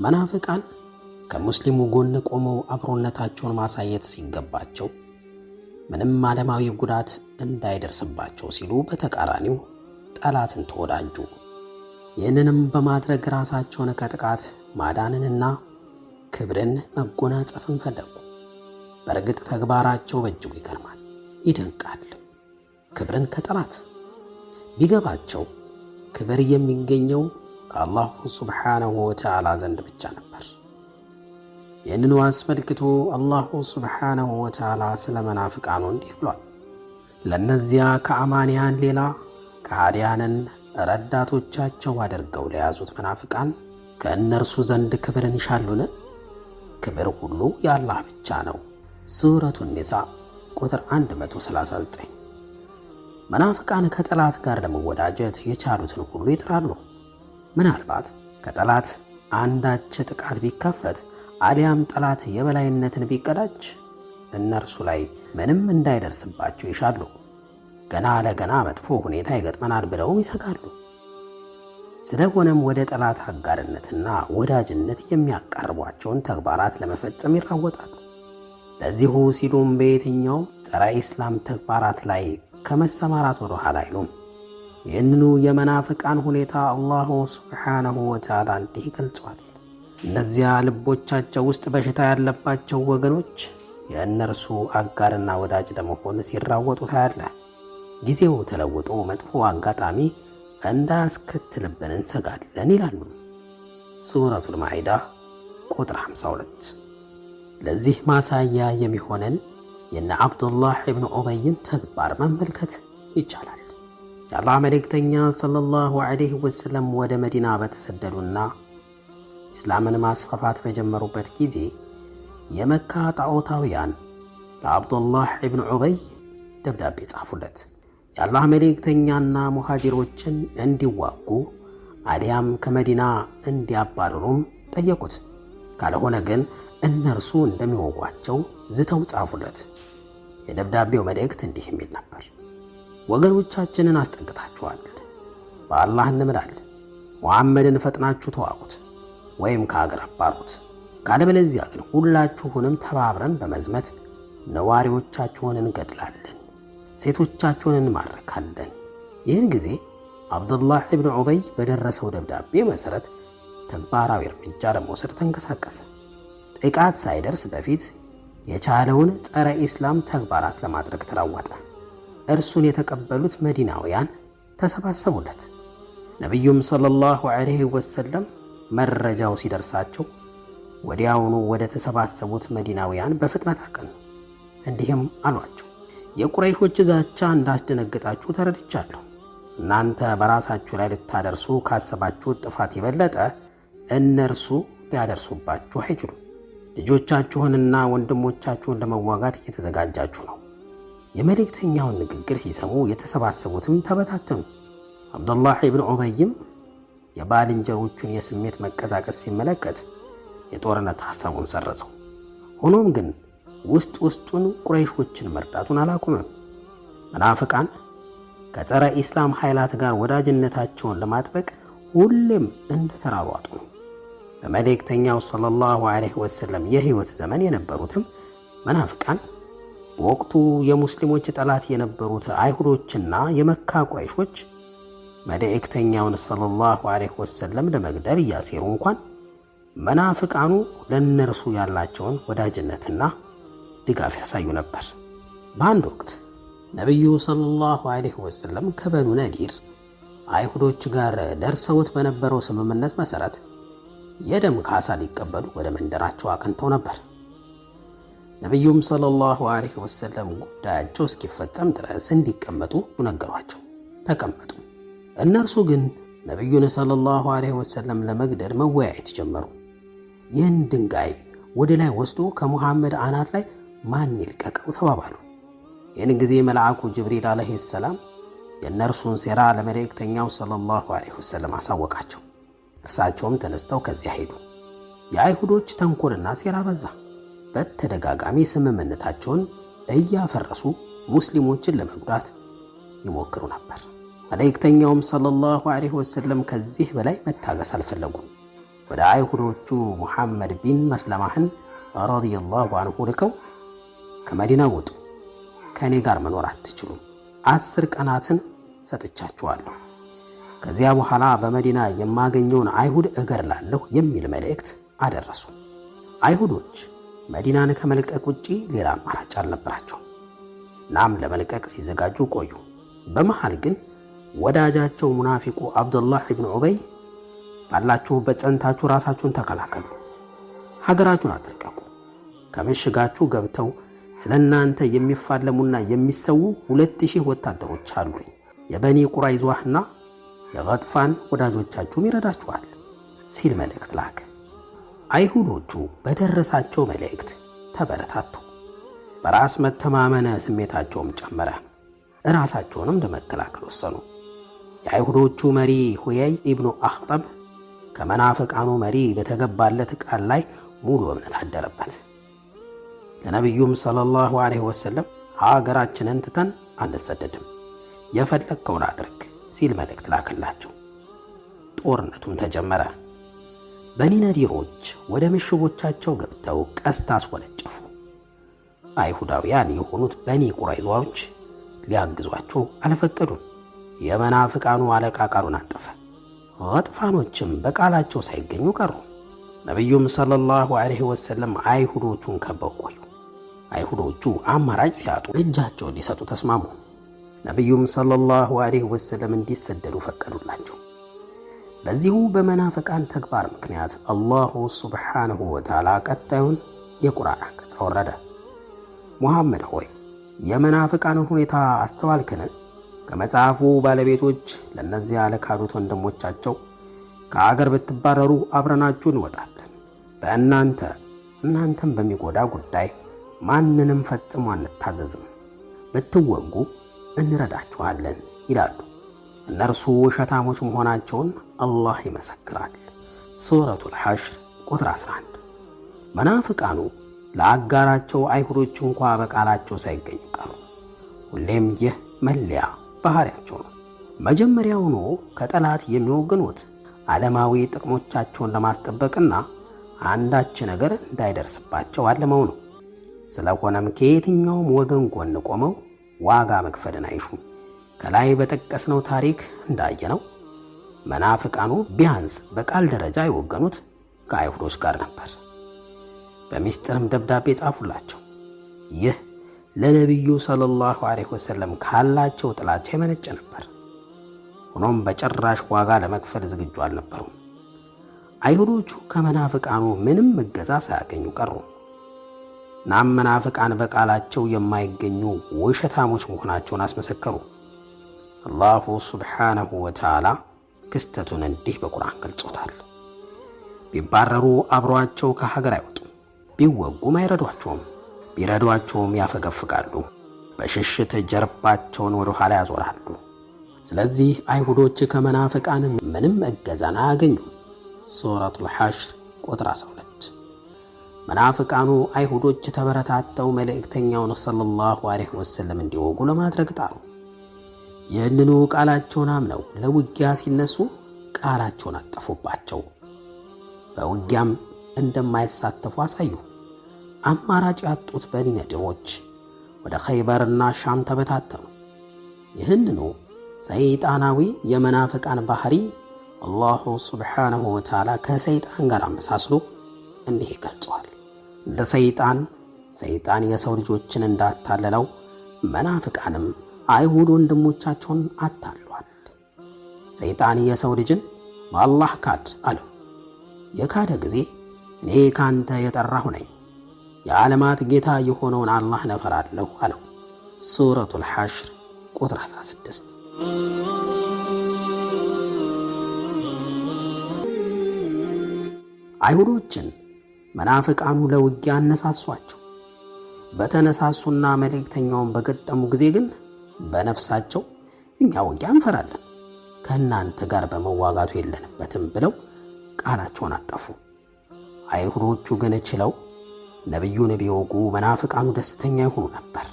መናፍቃን ከሙስሊሙ ጎን ቆመው አብሮነታቸውን ማሳየት ሲገባቸው ምንም ዓለማዊ ጉዳት እንዳይደርስባቸው ሲሉ በተቃራኒው ጠላትን ተወዳጁ። ይህንንም በማድረግ ራሳቸውን ከጥቃት ማዳንንና ክብርን መጎናጸፍን ፈለጉ። በእርግጥ ተግባራቸው በእጅጉ ይገርማል፣ ይደንቃል። ክብርን ከጠላት ቢገባቸው ክብር የሚገኘው ከአላሁ ሱብሓነሁ ወተዓላ ዘንድ ብቻ ነበር። ይህንኑ አስመልክቶ አላሁ ሱብሓነሁ ወተዓላ ስለ መናፍቃኑ እንዲህ ብሏል። ለእነዚያ ከአማንያን ሌላ ከሃዲያንን ረዳቶቻቸው አድርገው ለያዙት መናፍቃን ከእነርሱ ዘንድ ክብርን ይሻሉን? ክብር ሁሉ የአላህ ብቻ ነው። ሱረቱ ኒሳ ቁጥር 139። መናፍቃን ከጠላት ጋር ለመወዳጀት የቻሉትን ሁሉ ይጥራሉ። ምናልባት ከጠላት አንዳች ጥቃት ቢከፈት አሊያም ጠላት የበላይነትን ቢቀዳጅ እነርሱ ላይ ምንም እንዳይደርስባቸው ይሻሉ። ገና ለገና መጥፎ ሁኔታ ይገጥመናል ብለውም ይሰጋሉ። ስለሆነም ወደ ጠላት አጋርነትና ወዳጅነት የሚያቃርቧቸውን ተግባራት ለመፈጸም ይራወጣሉ። ለዚሁ ሲሉም በየትኛውም ጸረ ኢስላም ተግባራት ላይ ከመሰማራት ወደ ኋላ አይሉም። ይህንኑ የመናፍቃን ሁኔታ አላሁ ሱብሓነሁ ወተዓላ እንዲህ ገልጿል። እነዚያ ልቦቻቸው ውስጥ በሽታ ያለባቸው ወገኖች የእነርሱ አጋርና ወዳጅ ለመሆን ሲራወጡ ታያለህ። ጊዜው ተለውጦ መጥፎ አጋጣሚ እንዳያስከትልብን እንሰጋለን ይላሉ። ሱረቱል ማኢዳ ቁጥር 52። ለዚህ ማሳያ የሚሆነን የነ አብዱላህ ኢብኑ ኡበይን ተግባር መመልከት ይቻላል። የአላህ መልእክተኛ ሰለላሁ ዐለይሂ ወሰለም ወደ መዲና በተሰደዱና ኢስላምን ማስፋፋት በጀመሩበት ጊዜ የመካ ጣዖታውያን ለአብዱላህ ኢብኑ ኡበይ ደብዳቤ ጻፉለት። የአላህ መልእክተኛና ሙሃጅሮችን እንዲዋጉ አሊያም ከመዲና እንዲያባርሩም ጠየቁት። ካልሆነ ግን እነርሱ እንደሚወጓቸው ዝተው ጻፉለት። የደብዳቤው መልእክት እንዲህ የሚል ነበር። ወገኖቻችንን አስጠግታችኋል፣ በአላህ እንምላል። ሙሐመድን ፈጥናችሁ ተዋጉት ወይም ከአገር አባሩት። ካለበለዚያ ግን ሁላችሁንም ተባብረን በመዝመት ነዋሪዎቻችሁን እንገድላለን፣ ሴቶቻችሁን እንማርካለን። ይህን ጊዜ አብዱላህ ኢብኑ ኡበይ በደረሰው ደብዳቤ መሰረት ተግባራዊ እርምጃ ለመውሰድ ተንቀሳቀሰ። ጥቃት ሳይደርስ በፊት የቻለውን ጸረ ኢስላም ተግባራት ለማድረግ ተራወጠ። እርሱን የተቀበሉት መዲናውያን ተሰባሰቡለት። ነቢዩም ሰለላሁ ዐለይሂ ወሰለም መረጃው ሲደርሳቸው ወዲያውኑ ወደ ተሰባሰቡት መዲናውያን በፍጥነት አቀኑ። እንዲህም አሏቸው፣ የቁረይሾች ዛቻ እንዳስደነገጣችሁ ተረድቻለሁ። እናንተ በራሳችሁ ላይ ልታደርሱ ካሰባችሁት ጥፋት የበለጠ እነርሱ ሊያደርሱባችሁ አይችሉም። ልጆቻችሁንና ወንድሞቻችሁን ለመዋጋት እየተዘጋጃችሁ ነው። የመልእክተኛውን ንግግር ሲሰሙ የተሰባሰቡትም ተበታተኑ። አብዱላህ ኢብኑ ኡበይም የባልንጀሮቹን የስሜት መቀዛቀስ ሲመለከት የጦርነት ሐሳቡን ሰረዘው። ሆኖም ግን ውስጥ ውስጡን ቁረይሾችን መርዳቱን አላቆመም። መናፍቃን ከጸረ ኢስላም ኃይላት ጋር ወዳጅነታቸውን ለማጥበቅ ሁሌም እንደተራሯጡ ነው። በመልእክተኛው ሰለላሁ ዐለይሂ ወሰለም የህይወት ዘመን የነበሩትም መናፍቃን በወቅቱ የሙስሊሞች ጠላት የነበሩት አይሁዶችና የመካ ቁረይሾች መልእክተኛውን ሰለላሁ ዐለይሂ ወሰለም ለመግደል እያሴሩ እንኳን መናፍቃኑ ለነርሱ ያላቸውን ወዳጅነትና ድጋፍ ያሳዩ ነበር። በአንድ ወቅት ነብዩ ሰለላሁ ዐለይሂ ወሰለም ከበኑ ነዲር አይሁዶች ጋር ደርሰውት በነበረው ስምምነት መሰረት የደም ካሳ ሊቀበሉ ወደ መንደራቸው አቅንተው ነበር። ነብዩም ሰለላሁ ዐለይሂ ወሰለም ጉዳያቸው እስኪፈጸም ድረስ እንዲቀመጡ ነገሯቸው። ተቀመጡ። እነርሱ ግን ነብዩን ሰለላሁ ዐለይሂ ወሰለም ለመግደል መወያየት ጀመሩ። ይህን ድንጋይ ወደ ላይ ወስዶ ከሙሐመድ አናት ላይ ማን ይልቀቀው ተባባሉ። ይህን ጊዜ መልአኩ ጅብሪል ዐለይሂ ሰላም የእነርሱን ሴራ ለመልእክተኛው ሰለላሁ ዐለይሂ ወሰለም አሳወቃቸው። እርሳቸውም ተነስተው ከዚያ ሄዱ። የአይሁዶች ተንኮልና ሴራ በዛ። በተደጋጋሚ ስምምነታቸውን እያፈረሱ ሙስሊሞችን ለመጉዳት ይሞክሩ ነበር። መልእክተኛውም ሰለላሁ ዐለይሂ ወሰለም ከዚህ በላይ መታገስ አልፈለጉም። ወደ አይሁዶቹ ሙሐመድ ቢን መስለማህን ረዲየላሁ አንሁ ልከው ከመዲና ውጡ፣ ከእኔ ጋር መኖር አትችሉም፣ 10 ቀናትን ሰጥቻችኋለሁ፣ ከዚያ በኋላ በመዲና የማገኘውን አይሁድ እገድላለሁ የሚል መልእክት አደረሱ። አይሁዶች መዲናን ከመልቀቅ ውጪ ሌላ አማራጭ አልነበራቸው። ናም ለመልቀቅ ሲዘጋጁ ቆዩ። በመሃል ግን ወዳጃቸው ሙናፊቁ አብዱላህ ኢብኑ ኡበይ ባላችሁበት ጸንታችሁ ራሳችሁን ተከላከሉ፣ ሀገራችሁን አትልቀቁ፣ ከምሽጋችሁ ገብተው ስለናንተ የሚፋለሙና የሚሰዉ 2000 ወታደሮች አሉኝ፣ የበኒ ቁረይዟህና የገጥፋን ወዳጆቻችሁም ይረዳችኋል ሲል መልእክት ላከ። አይሁዶቹ በደረሳቸው መልእክት ተበረታቱ። በራስ መተማመን ስሜታቸውም ጨመረ። ራሳቸውንም ለመከላከል ወሰኑ። የአይሁዶቹ መሪ ሁየይ ኢብኑ አኽጠብ ከመናፍቃኑ መሪ በተገባለት ቃል ላይ ሙሉ እምነት አደረበት። ለነቢዩም ሰለላሁ ዐለይሂ ወሰለም ሀገራችንን ትተን አንሰደድም፣ የፈለግከውን አድርግ ሲል መልእክት ላከላቸው። ጦርነቱም ተጀመረ። በኒ ነዲሮች ወደ ምሽጎቻቸው ገብተው ቀስት አስወነጨፉ። አይሁዳውያን የሆኑት በኒ ቁረይዟዎች ሊያግዟቸው አልፈቀዱም። የመናፍቃኑ አለቃ ቃሉን አጠፈ። ገጥፋኖችም በቃላቸው ሳይገኙ ቀሩ። ነቢዩም ሰለላሁ ዐለይሂ ወሰለም አይሁዶቹን ከበው ቆዩ። አይሁዶቹ አማራጭ ሲያጡ እጃቸውን ሊሰጡ ተስማሙ። ነቢዩም ሰለላሁ ዐለይሂ ወሰለም እንዲሰደዱ ፈቀዱላቸው። በዚሁ በመናፍቃን ተግባር ምክንያት አላሁ ሱብሓነሁ ወተዓላ ቀጣዩን የቁርአን አንቀጽ አወረደ። ሙሐመድ ሆይ የመናፍቃንን ሁኔታ አስተዋልክን? ከመጽሐፉ ባለቤቶች ለእነዚያ ለካዱት ወንድሞቻቸው ከአገር ብትባረሩ አብረናችሁ እንወጣለን፣ እናንተም በሚጎዳ ጉዳይ ማንንም ፈጽሞ አንታዘዝም፣ ብትወጉ እንረዳችኋለን ይላሉ። እነርሱ ውሸታሞች መሆናቸውን አላህ ይመሰክራል። ሱረቱል ሐሽር ቁጥር 11። መናፍቃኑ ለአጋራቸው አይሁዶች እንኳ በቃላቸው ሳይገኙ ቀሩ። ሁሌም ይህ መለያ ባህሪያቸው ነው። መጀመሪያውኑ ከጠላት የሚወግኑት ዓለማዊ ጥቅሞቻቸውን ለማስጠበቅና አንዳች ነገር እንዳይደርስባቸው አለመው ነው። ስለሆነም ከየትኛውም ወገን ጎን ቆመው ዋጋ መክፈልን አይሹም። ከላይ በጠቀስነው ታሪክ እንዳየነው መናፍቃኑ ቢያንስ በቃል ደረጃ የወገኑት ከአይሁዶች ጋር ነበር። በሚስጥርም ደብዳቤ ጻፉላቸው። ይህ ለነቢዩ ሰለላሁ ዐለይሂ ወሰለም ካላቸው ጥላቻ የመነጨ ነበር። ሆኖም በጭራሽ ዋጋ ለመክፈል ዝግጁ አልነበሩም። አይሁዶቹ ከመናፍቃኑ ምንም እገዛ ሳያገኙ ቀሩ። ናም መናፍቃን በቃላቸው የማይገኙ ውሸታሞች መሆናቸውን አስመሰከሩ። አላሁ ሱብሓነሁ ወተዓላ ክስተቱን እንዲህ በቁርአን ገልጾታል። ቢባረሩ አብሯቸው ከሀገር አይወጡም፣ ቢወጉም አይረዷቸውም፣ ቢረዷቸውም ያፈገፍጋሉ፣ በሽሽት ጀርባቸውን ወደ ኋላ ያዞራሉ። ስለዚህ አይሁዶች ከመናፍቃን ምንም እገዛን አያገኙም። ሱረቱል ሐሽር ቁጥር 12። መናፍቃኑ አይሁዶች ተበረታተው መልእክተኛውን ሰለላሁ ዐለይሂ ወሰለም እንዲወጉ ለማድረግ ጣሩ። ይህንኑ ቃላቸውን አምነው ለውጊያ ሲነሱ ቃላቸውን አጠፉባቸው። በውጊያም እንደማይሳተፉ አሳዩ። አማራጭ ያጡት በኒ ነዲሮች ወደ ኸይበርና ሻም ተበታተኑ። ይህንኑ ሰይጣናዊ የመናፍቃን ባህሪ አላሁ ሱብሓነሁ ወተዓላ ከሰይጣን ጋር አመሳስሎ እንዲህ ይገልጸዋል። እንደ ሰይጣን የሰው ልጆችን እንዳታለለው መናፍቃንም አይሁድ ወንድሞቻቸውን አታሏል። ሰይጣን የሰው ልጅን በአላህ ካድ አለው። የካደ ጊዜ እኔ ካንተ የጠራሁ ነኝ፣ የዓለማት ጌታ የሆነውን አላህን እፈራለሁ አለው። ሱረቱል ሐሽር ቁጥር 16። አይሁዶችን መናፍቃኑ ለውጊያ አነሳሷቸው። በተነሳሱና መልእክተኛውን በገጠሙ ጊዜ ግን በነፍሳቸው እኛ ውጊያ እንፈራለን፣ ከእናንተ ጋር በመዋጋቱ የለንበትም ብለው ቃላቸውን አጠፉ። አይሁዶቹ ግን ችለው ነቢዩን ቢወጉ መናፍቃኑ ደስተኛ ይሆኑ ነበር።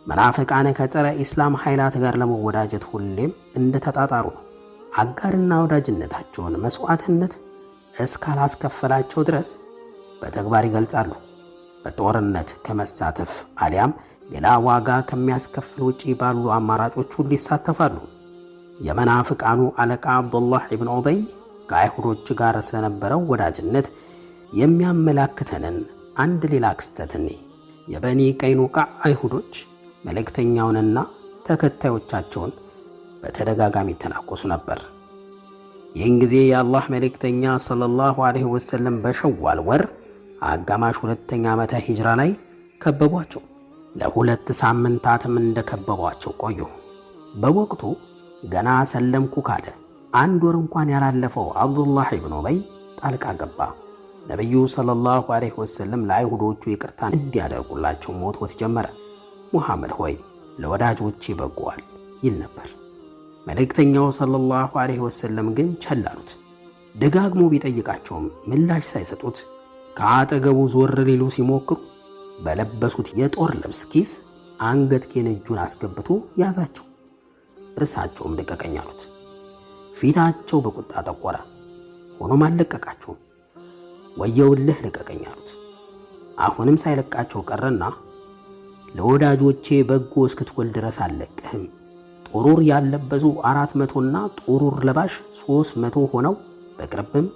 መናፍቃን ከጸረ ኢስላም ኃይላት ጋር ለመወዳጀት ሁሌም እንደተጣጣሩ ነው። አጋርና ወዳጅነታቸውን መስዋዕትነት እስካላስከፈላቸው ድረስ በተግባር ይገልጻሉ። በጦርነት ከመሳተፍ አሊያም ሌላ ዋጋ ከሚያስከፍል ውጪ ባሉ አማራጮች ሁሉ ይሳተፋሉ። የመናፍቃኑ አለቃ አብዱላህ ኢብን ኡበይ ከአይሁዶች ጋር ስለነበረው ወዳጅነት የሚያመላክተንን አንድ ሌላ ክስተት እንይ። የበኒ ቀይኑቃዕ አይሁዶች መልእክተኛውንና ተከታዮቻቸውን በተደጋጋሚ ተናቆሱ ነበር። ይህን ጊዜ የአላህ መልእክተኛ ሰለላሁ ዐለይሂ ወሰለም በሸዋል ወር አጋማሽ 2ኛ ዓመተ ሂጅራ ላይ ከበቧቸው። ለ2 ሳምንታትም እንደከበቧቸው ቆዩ። በወቅቱ ገና ሰለምኩ ካለ 1 ወር እንኳን ያላለፈው አብዱላህ ኢብኑ ኡበይ ጣልቃ ገባ። ነብዩ ሰለላሁ ዐለይሂ ወሰለም ለአይሁዶቹ ይቅርታን እንዲያደርጉላቸው መወትወት ጀመረ። ሙሐመድ ሆይ ለወዳጆቼ በጎዋል ይል ነበር። መልእክተኛው ሰለላሁ ዐለይሂ ወሰለም ግን ቸል አሉት። ደጋግሞ ቢጠይቃቸውም ምላሽ ሳይሰጡት ከአጠገቡ ዞር ሊሉ ሲሞክሩ በለበሱት የጦር ልብስ ኪስ አንገትጌን እጁን አስገብቶ ያዛቸው። እርሳቸውም ልቀቀኝ አሉት። ፊታቸው በቁጣ ጠቆረ። ሆኖም አልለቀቃቸውም። ወየውልህ ልቀቀኝ አሉት። አሁንም ሳይለቃቸው ቀረና ለወዳጆቼ በጎ እስክትወል ድረስ አልለቅህም። ጦሩር ያለበሱ 400ና ጦሩር ለባሽ 300 ሆነው በቅርብም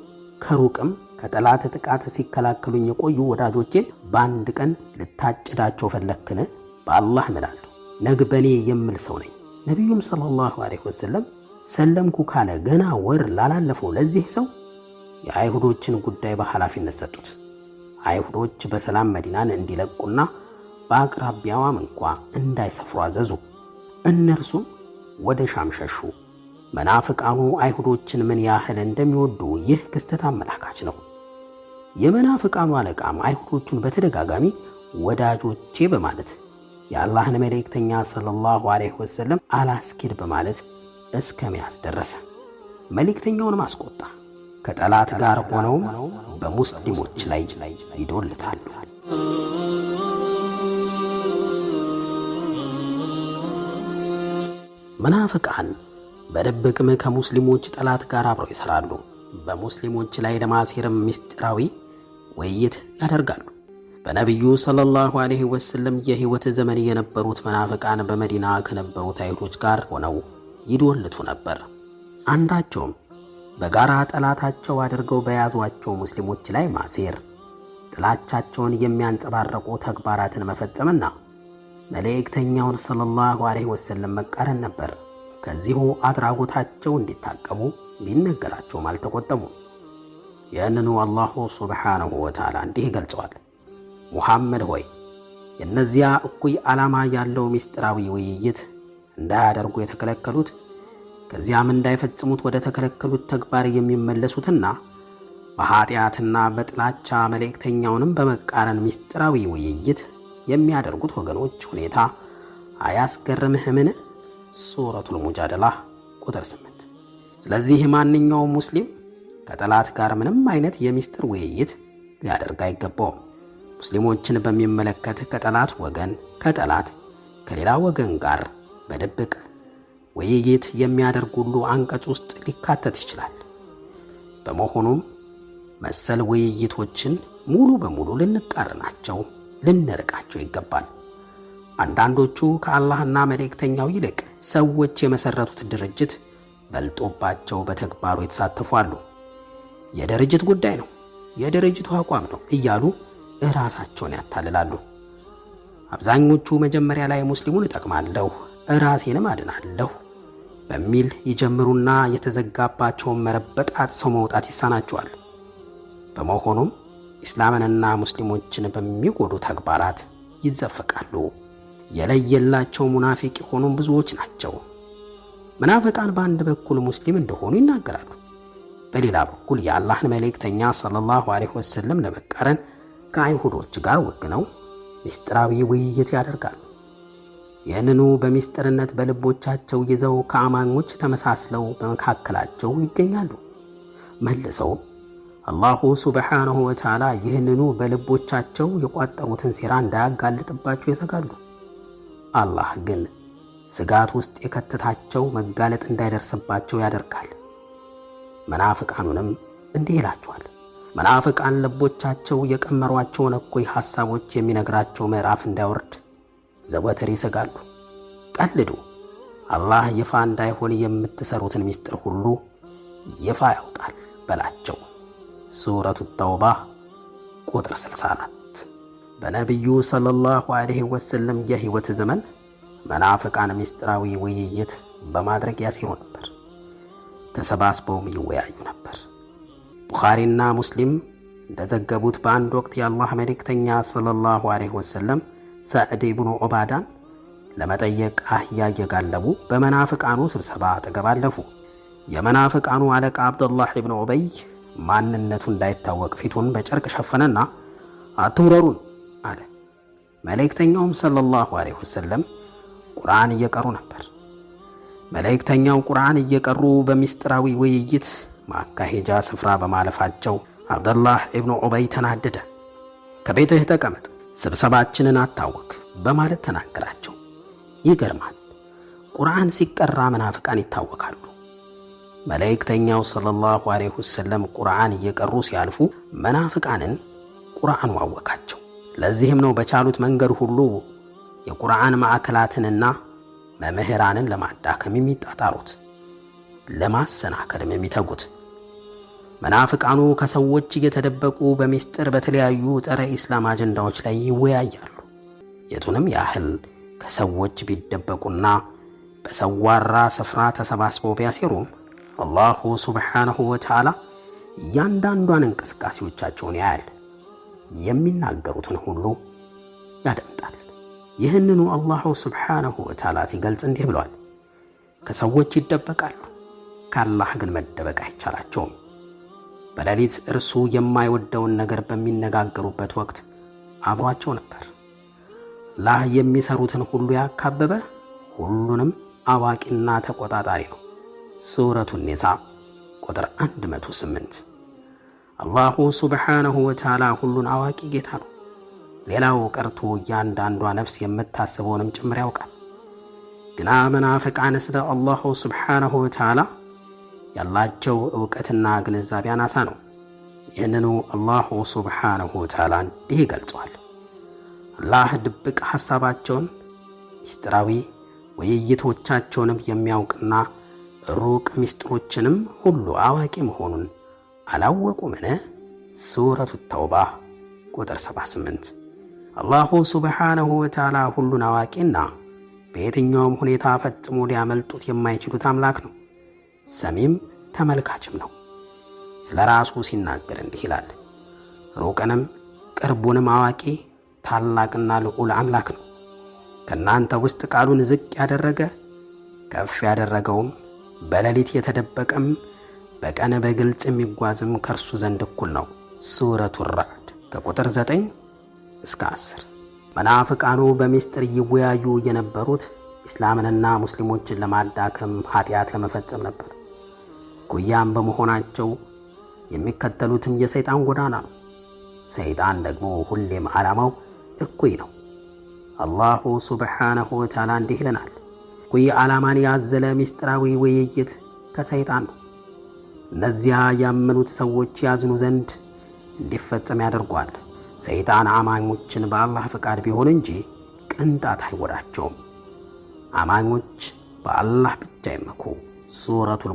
ከሩቅም ከጠላት ጥቃት ሲከላከሉኝ የቆዩ ወዳጆቼን በአንድ ቀን ልታጭዳቸው ፈለክን? በአላህ እምላለሁ ነግበኔ የምል ሰው ነኝ። ነቢዩም ሰለላሁ ዐለይሂ ወሰለም ሰለምኩ ካለ ገና ወር ላላለፈው ለዚህ ሰው የአይሁዶችን ጉዳይ በኃላፊነት ሰጡት። አይሁዶች በሰላም መዲናን እንዲለቁና በአቅራቢያዋም እንኳ እንዳይሰፍሩ አዘዙ። እነርሱም ወደ ሻም ሸሹ። መናፍቃኑ አይሁዶችን ምን ያህል እንደሚወዱ ይህ ክስተት አመላካች ነው። የመናፍቃኑ አለቃም አይሁዶቹን በተደጋጋሚ ወዳጆቼ በማለት የአላህን መልእክተኛ ሰለላሁ ዐለይሂ ወሰለም አላስኪድ በማለት እስከሚያስ ደረሰ። መልእክተኛውንም አስቆጣ። ከጠላት ጋር ሆነው በሙስሊሞች ላይ ይዶልታሉ። መናፍቃን በድብቅም ከሙስሊሞች ጠላት ጋር አብረው ይሰራሉ። በሙስሊሞች ላይ ለማሴርም ምስጢራዊ ውይይት ያደርጋሉ። በነቢዩ ሰለላሁ ዐለይሂ ወሰለም የህይወት ዘመን የነበሩት መናፍቃን በመዲና ከነበሩት አይሁዶች ጋር ሆነው ይዶልቱ ነበር። አንዳቸውም በጋራ ጠላታቸው አድርገው በያዟቸው ሙስሊሞች ላይ ማሴር፣ ጥላቻቸውን የሚያንጸባርቁ ተግባራትን መፈጸምና መልእክተኛውን ሰለላሁ ዐለይሂ ወሰለም መቃረን ነበር። ከዚሁ አድራጎታቸው እንዲታቀቡ ቢነገራቸውም አልተቆጠቡም። ይህንኑ አላሁ ሱብሓነሁ ወተዓላ እንዲህ ይገልጸዋል። ሙሐመድ ሆይ የእነዚያ እኩይ ዓላማ ያለው ምስጢራዊ ውይይት እንዳያደርጉ የተከለከሉት ከዚያም እንዳይፈጽሙት ወደ ተከለከሉት ተግባር የሚመለሱትና በኃጢአትና በጥላቻ መልእክተኛውንም በመቃረን ምስጢራዊ ውይይት የሚያደርጉት ወገኖች ሁኔታ አያስገርምህምን? ሱረቱል ሙጃደላ ቁጥር 8። ስለዚህ ማንኛውም ሙስሊም ከጠላት ጋር ምንም አይነት የምስጢር ውይይት ሊያደርግ አይገባውም። ሙስሊሞችን በሚመለከት ከጠላት ከሌላ ወገን ጋር በድብቅ ውይይት የሚያደርግ ሁሉ አንቀጽ ውስጥ ሊካተት ይችላል። በመሆኑም መሰል ውይይቶችን ሙሉ በሙሉ ልንቃረናቸው፣ ልንርቃቸው ይገባል። አንዳንዶቹ ከአላህና መልእክተኛው ይልቅ ሰዎች የመሰረቱት ድርጅት በልጦባቸው በተግባሩ የተሳተፉ አሉ። የድርጅት ጉዳይ ነው፣ የድርጅቱ አቋም ነው እያሉ ራሳቸውን ያታልላሉ። አብዛኞቹ መጀመሪያ ላይ ሙስሊሙን እጠቅማለሁ፣ ራሴንም አድናለሁ በሚል ይጀምሩና የተዘጋባቸውን መረበጣት ሰው መውጣት ይሳናቸዋል። በመሆኑም ኢስላምንና ሙስሊሞችን በሚጎዱ ተግባራት ይዘፈቃሉ። የለየላቸው ሙናፊቅ የሆኑ ብዙዎች ናቸው። መናፍቃን በአንድ በኩል ሙስሊም እንደሆኑ ይናገራሉ፣ በሌላ በኩል የአላህን መልእክተኛ ሰለላሁ ዐለይሂ ወሰለም ለመቃረን ከአይሁዶች ጋር ወግነው ምስጢራዊ ውይይት ያደርጋሉ። ይህንኑ በምስጢርነት በልቦቻቸው ይዘው ከአማኞች ተመሳስለው በመካከላቸው ይገኛሉ። መልሰው አላሁ ሱብሓነሁ ወተዓላ ይህንኑ በልቦቻቸው የቋጠሩትን ሴራ እንዳያጋልጥባቸው ይሰጋሉ። አላህ ግን ስጋት ውስጥ የከተታቸው መጋለጥ እንዳይደርስባቸው ያደርጋል። መናፍቃኑንም እንዲህ ይላቸዋል። መናፍቃን ልቦቻቸው የቀመሯቸውን እኩይ ሐሳቦች የሚነግራቸው ምዕራፍ እንዳይወርድ ዘወትር ይሰጋሉ። ቀልዱ፣ አላህ ይፋ እንዳይሆን የምትሰሩትን ምስጢር ሁሉ ይፋ ያውጣል በላቸው። ሱረቱ ተውባ ቁጥር 64። በነቢዩ ሰለላሁ ዐለይሂ ወሰለም የሕይወት ዘመን መናፍቃን ምስጢራዊ ውይይት በማድረግ ያሲሩ ነበር። ተሰባስበውም ይወያዩ ነበር። ቡኻሪና ሙስሊም እንደዘገቡት በአንድ ወቅት የአላህ መልእክተኛ ሰለላሁ ዐለይሂ ወሰለም ሰዕድ ኢብኑ ዑባዳን ለመጠየቅ አህያ እየጋለቡ በመናፍቃኑ ስብሰባ አጠገብ አለፉ። የመናፍቃኑ አለቃ አብዱላህ ኢብኑ ኡበይ ማንነቱ እንዳይታወቅ ፊቱን በጨርቅ ሸፈነና አትውረሩን አለ። መልእክተኛውም ሰለላሁ ዐለይሂ ወሰለም ቁርአን እየቀሩ ነበር። መልእክተኛው ቁርአን እየቀሩ በሚስጥራዊ ውይይት ማካሄጃ ስፍራ በማለፋቸው አብዱላህ ኢብኑ ኡበይ ተናደደ። ከቤትህ ተቀመጥ፣ ስብሰባችንን አታወክ በማለት ተናገራቸው። ይገርማል። ቁርአን ሲቀራ መናፍቃን ይታወቃሉ። መልእክተኛው ሰለላሁ ዐለይሂ ወሰለም ቁርአን እየቀሩ ሲያልፉ መናፍቃንን ቁርአኑ አወካቸው። ለዚህም ነው በቻሉት መንገድ ሁሉ የቁርአን ማዕከላትንና መምህራንን ለማዳከም የሚጣጣሩት፣ ለማሰናከልም የሚተጉት። መናፍቃኑ ከሰዎች እየተደበቁ በሚስጥር በተለያዩ ጸረ ኢስላም አጀንዳዎች ላይ ይወያያሉ። የቱንም ያህል ከሰዎች ቢደበቁና በሰዋራ ስፍራ ተሰባስበው ቢያሴሩም አላሁ ሱብሓነሁ ወተዓላ እያንዳንዷን እንቅስቃሴዎቻቸውን ያያል፣ የሚናገሩትን ሁሉ ያደምጣል። ይህንኑ አላሁ ሱብሓነሁ ወተዓላ ሲገልጽ እንዲህ ብሏል። ከሰዎች ይደበቃሉ፣ ከአላህ ግን መደበቅ አይቻላቸውም። በሌሊት እርሱ የማይወደውን ነገር በሚነጋገሩበት ወቅት አብሯቸው ነበር። አላህ የሚሰሩትን ሁሉ ያካበበ ሁሉንም አዋቂና ተቆጣጣሪ ነው። ሱረቱ ኒሳ ቁጥር 108። አላሁ ሱብሓነሁ ወተዓላ ሁሉን አዋቂ ጌታ ነው። ሌላው ቀርቶ እያንዳንዷ ነፍስ የምታስበውንም ጭምር ያውቃል። ግና መናፍቃን ስለ አላሁ ሱብሓነሁ ወተዓላ ያላቸው ዕውቀትና ግንዛቤ አናሳ ነው። ይህንኑ አላሁ ሱብሓነሁ ወተዓላ እንዲህ ይገልጸዋል። አላህ ድብቅ ሐሳባቸውን ምስጢራዊ ውይይቶቻቸውንም የሚያውቅና ሩቅ ምስጢሮችንም ሁሉ አዋቂ መሆኑን አላወቁምን? ሱረቱ ተውባ ቁጥር 78። አላሁ ሱብሓነሁ ወተዓላ ሁሉን አዋቂና በየትኛውም ሁኔታ ፈጽሞ ሊያመልጡት የማይችሉት አምላክ ነው። ሰሚም ተመልካችም ነው። ስለ ራሱ ሲናገር እንዲህ ይላል። ሩቅንም ቅርቡንም አዋቂ ታላቅና ልዑል አምላክ ነው። ከእናንተ ውስጥ ቃሉን ዝቅ ያደረገ ከፍ ያደረገውም በሌሊት የተደበቀም በቀን በግልጽ የሚጓዝም ከእርሱ ዘንድ እኩል ነው። ሱረቱ ራዕድ ከቁጥር 9 እስከ 10። መናፍቃኑ በሚስጥር ይወያዩ የነበሩት ኢስላምንና ሙስሊሞችን ለማዳከም ኃጢአት ለመፈጸም ነበር። ኩያም በመሆናቸው የሚከተሉትም የሰይጣን ጎዳና ነው። ሰይጣን ደግሞ ሁሌም ዓላማው እኩይ ነው። አላሁ ሱብሓነሁ ወተዓላ እንዲህ ይለናል። እኩይ ዓላማን ያዘለ ምስጢራዊ ውይይት ከሰይጣን ነው። እነዚያ ያመኑት ሰዎች ያዝኑ ዘንድ እንዲፈጸም ያደርጓል። ሰይጣን አማኞችን በአላህ ፈቃድ ቢሆን እንጂ ቅንጣት አይጎዳቸውም። አማኞች በአላህ ብቻ ይመኩ። ሱረቱል